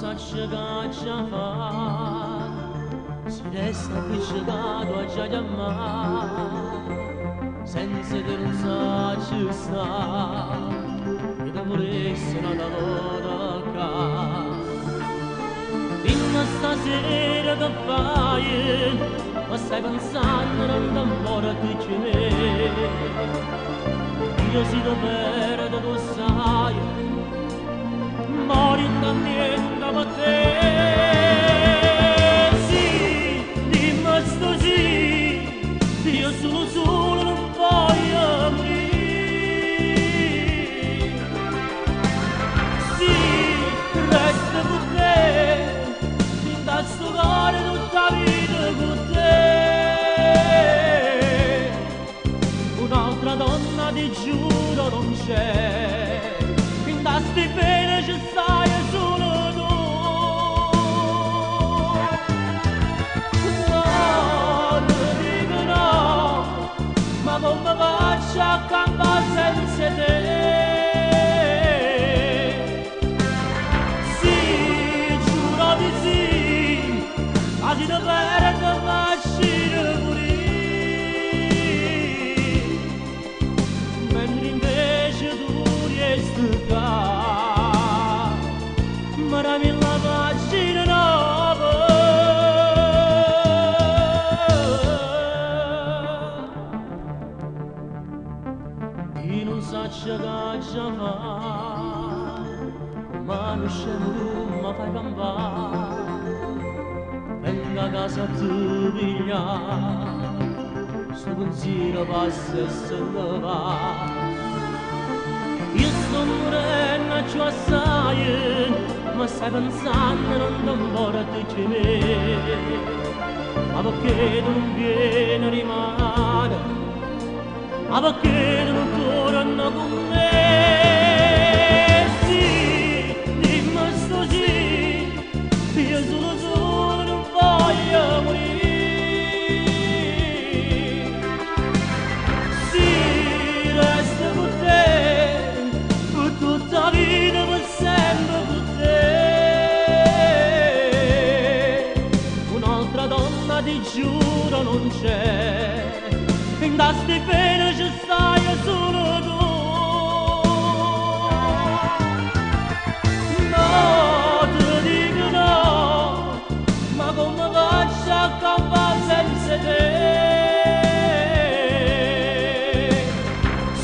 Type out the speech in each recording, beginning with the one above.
s'accecaccia fa, si resta appiccicato a già chiamare, senza che non sa ci sta, che ti volesse una volta. Dimmi stasera che fai, ma stai pensando non ti importa di me. Io si lo perdo, tu sai, mori da niente per te. Sì, dimmi sto sì, io solo non voglio morire. Sì, resta con te, fin da sto cuore tutta vita con te. Un'altra donna ti giuro non c'è, fin da sti pene ci stai solo tu. No, ti dico no, ma come faccio a campare senza te? Sì, giuro di sì, ma si deve perdere macchina pure. Mentre invece tu riesci qua, ma dammi la pagina nuova. Io non so che già fa, ma non scemo tu mi fai campare. Venga a casa a tu pigliare, sto pensiero passa e se ne va. Io sto morendo a ciò assai, ma stai pensando non ti importa di me. Ma perché tu non vieni a rimanere? Ma perché tu non torni con me? Sì, dimmi sto sì, io solo non voglio morire. Sì, resto con te, per tutta la vita, per sempre con te. Un'altra donna ti giuro non c'è, fin da sti pene ci stai solo tu. No, ti dico no, ma come faccio a campare senza te?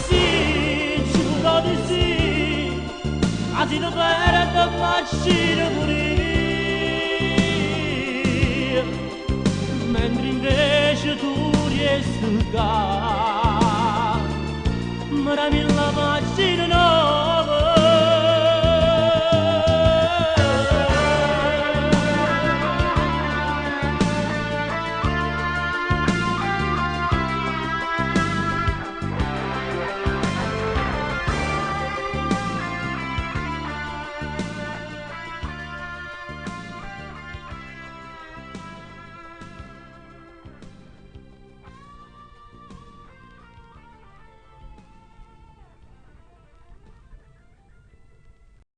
Sì, giuro di sì, ma si deve perdere macchina pure. Mentre invece tu riesci qua,